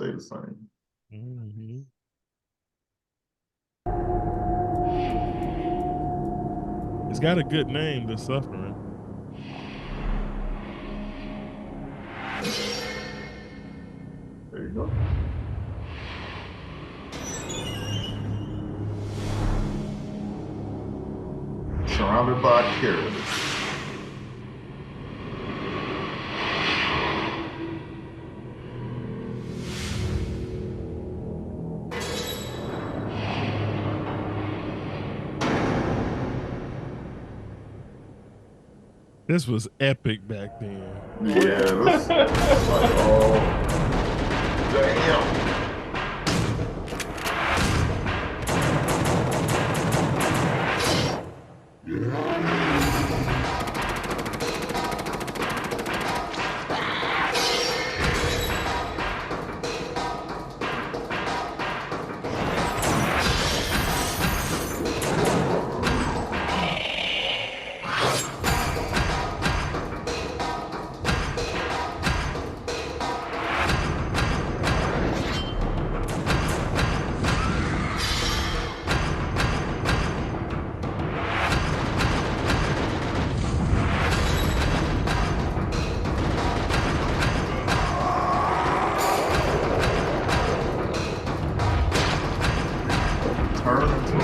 Stay the same. Mm-hmm. It's got a good name, The Suffering. There you go. Surrounded by carrots. This was epic back then. Yeah, this like, oh, damn. Turn into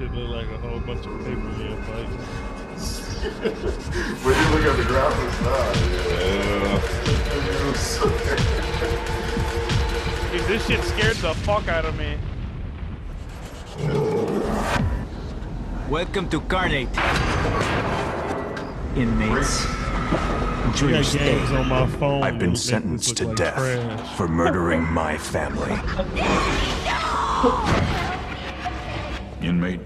It looked like a whole bunch of paper men fighting. When you look at the graphics now, yeah. Dude, this shit scared the fuck out of me. Welcome to Carnate. Inmates. Enjoy I your got stay. games on my phone. I've been that make sentenced this look to like death trash. for murdering my family. Inmate,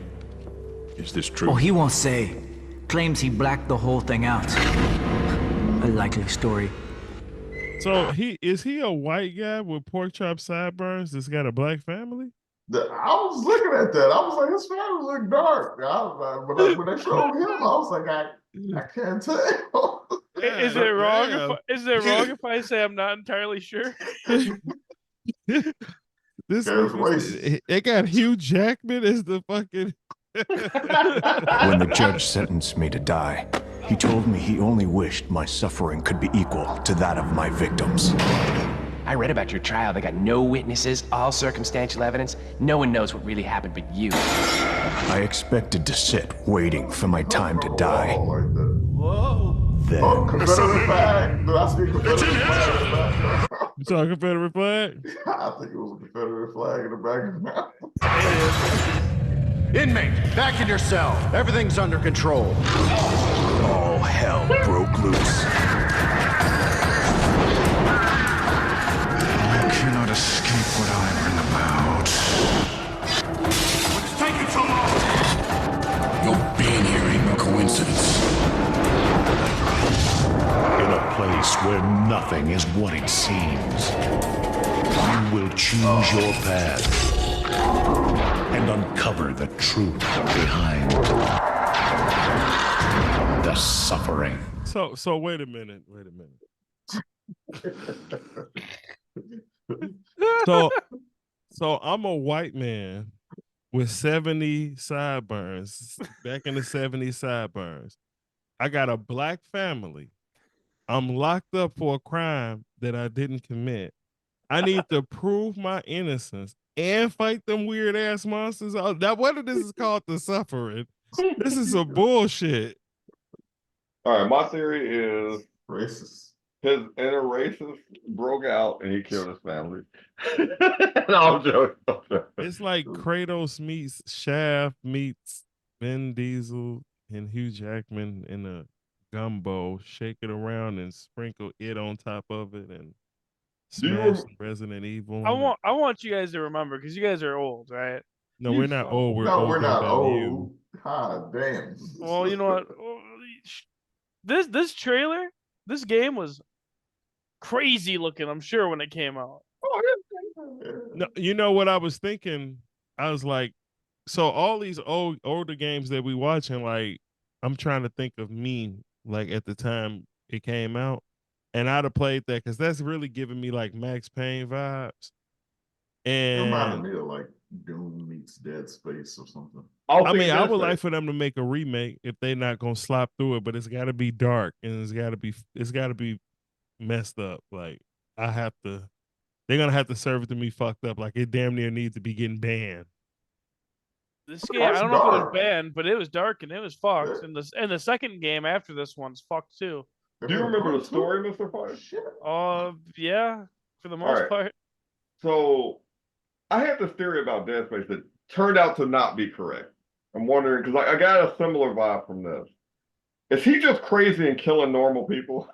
is this true? Oh, he won't say. Claims he blacked the whole thing out. A likely story. So is he a white guy with pork chop sideburns that's got a black family? I was looking at that. I was like, his family look dark. When they showed him, I was like, I can't tell. Is it wrong? Is it wrong if I say I'm not entirely sure? This racist. it got Hugh Jackman as the fucking. When the judge sentenced me to die, he told me he only wished my suffering could be equal to that of my victims. I read about your trial. They got no witnesses, all circumstantial evidence. No one knows what really happened but you. I expected to sit waiting for my time to die. Whoa. Then, Confederate flag? Did I see Confederate flag in the background? You saw a Confederate flag? I think it was a Confederate flag in the background. Inmate, back in your cell. Everything's under control. all hell broke loose. I cannot escape what I bring about. What's taking so long? Your being here ain't no coincidence. In a place where nothing is what it seems, you will choose your path and uncover the truth behind the suffering. So wait a minute. So I'm a white man with 70 sideburns, back in the 70s sideburns. I got a black family. I'm locked up for a crime that I didn't commit. I need to prove my innocence and fight them weird ass monsters. Now, what this is called the suffering. This is some bullshit. All right, my theory is Racist. his inner racist broke out and he killed his family. No, I'm joking. It's like Kratos meets Shaft meets Vin Diesel and Hugh Jackman in a gumbo, shake it around and sprinkle it on top of it and smash Resident Evil. I want you guys to remember, because you guys are old, right? No, we're not old. We're No, we're older not than old. you. God damn. Well, you know what? This trailer, this game was crazy looking, I'm sure, when it came out. No, you know what I was thinking? I was like, so all these older games that we watching, like, I'm trying to think of me like at the time it came out, and I'd have played that because that's really giving me like Max Payne vibes. It reminded And me of like Doom meets Dead Space or something. I mean, I would like for them to make a remake if they're not gonna slop through it, but it's got to be dark and it's got to be messed up. Like I have to, they're gonna have to serve it to me fucked up. Like it damn near needs to be getting banned. This game, I That's don't know if it was dark. banned, but it was dark and it was fucked. Yeah. And the second game after this one's fucked too. Do you remember the story, Mr. Fire? Shit. Yeah, for the All most right. part. So I had this theory about Dead Space that turned out to not be correct. I'm wondering because I got a similar vibe from this. Is he just crazy and killing normal people?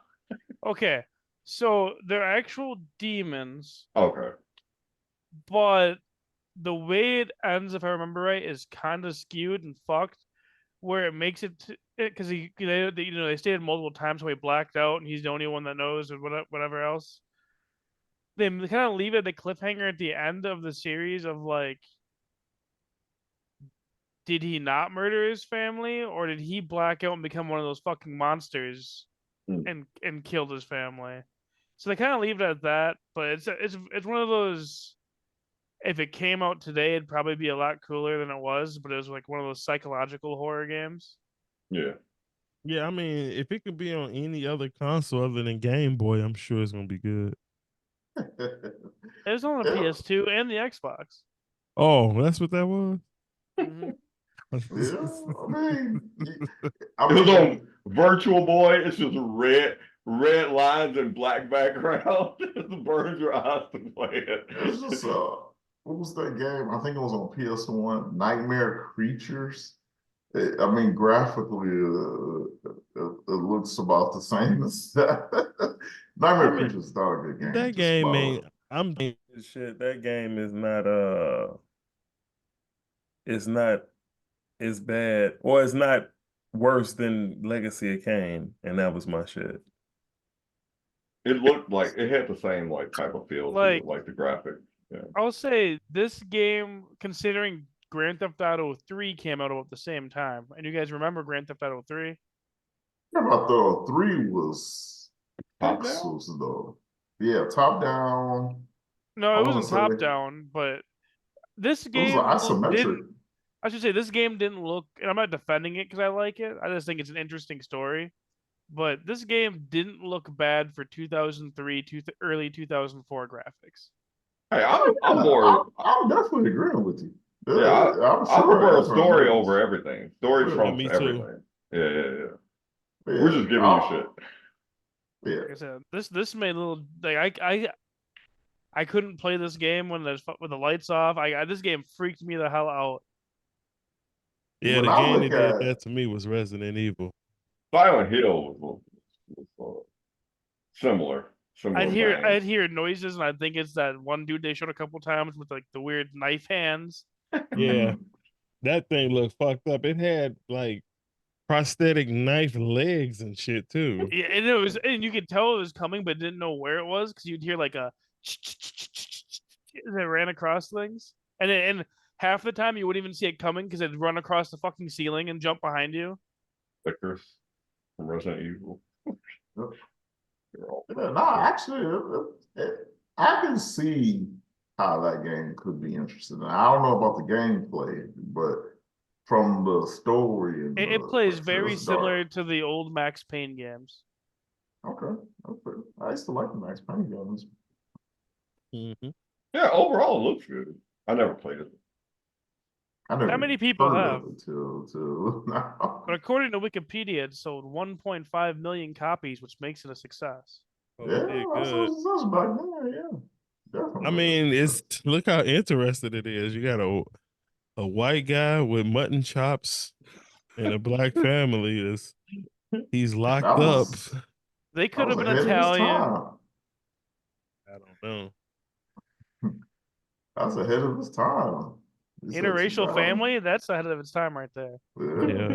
Okay, so they're actual demons, Okay. but the way it ends, if I remember right, is kind of skewed and fucked, where it makes it because they stated multiple times how he blacked out and he's the only one that knows and whatever else. They kind of leave it the cliffhanger at the end of the series of like, did he not murder his family or did he black out and become one of those fucking monsters and killed his family? So they kind of leave it at that, but it's one of those. If it came out today, it'd probably be a lot cooler than it was, but it was like one of those psychological horror games. Yeah. Yeah, I mean, if it could be on any other console other than Game Boy, I'm sure it's gonna be good. It was on the PS2 and the Xbox. Oh, that's what that was. Mm-hmm. Yeah, it was on Virtual Boy. It's just red lines and black background. It burns your eyes to play it. It's just what was that game? I think it was on PS1. Nightmare Creatures. I mean, graphically, it looks about the same as that. Nightmare Creatures is not a good game. That game ain't. I'm shit. That game is not. It's not as bad, or it's not worse than Legacy of Kain, and that was my shit. It looked like it had the same like type of feel to it, like the graphics. Yeah. I'll say this game, considering Grand Theft Auto 3 came out about the same time, and you guys remember Grand Theft Auto 3? Grand Theft Auto 3 was top-down. Though. Yeah, top down. No, it wasn't top down, but this game didn't. I should say this game didn't look, and I'm not defending it because I like it. I just think it's an interesting story. But this game didn't look bad for 2003 to early 2004 graphics. Hey, I'm definitely agreeing with you. Yeah, I prefer a story over everything. Story trumps everything. Yeah. We're just giving you shit. Yeah. Like I said, this made a little like I couldn't play this game when with the lights off. This game freaked me the hell out. Yeah, the game that did that to me was Resident Evil. Silent Hill was similar. I'd hear noises, and I think it's that one dude they showed a couple times with like the weird knife hands. Yeah, that thing looked fucked up. It had like prosthetic knife legs and shit too. Yeah, and you could tell it was coming, but didn't know where it was because you'd hear like a that ran across things, and half the time you wouldn't even see it coming because it'd run across the fucking ceiling and jump behind you. Victor's from Resident Evil. No, actually, I can see how that game could be interesting. I don't know about the gameplay, but from the story, and it plays very similar to the old Max Payne games. Okay. I used to like the Max Payne games. Mm-hmm. Yeah, overall it looks good. I never played it. Not many people have. Now. But according to Wikipedia, it sold 1.5 million copies, which makes it a success. Yeah, that's back there. Yeah, definitely. I mean, look how interested it is. You got a white guy with mutton chops and a black family. He's locked up. They could have been Italian. I don't know. That's ahead of its time. Interracial family, that's ahead of its time right there. Yeah.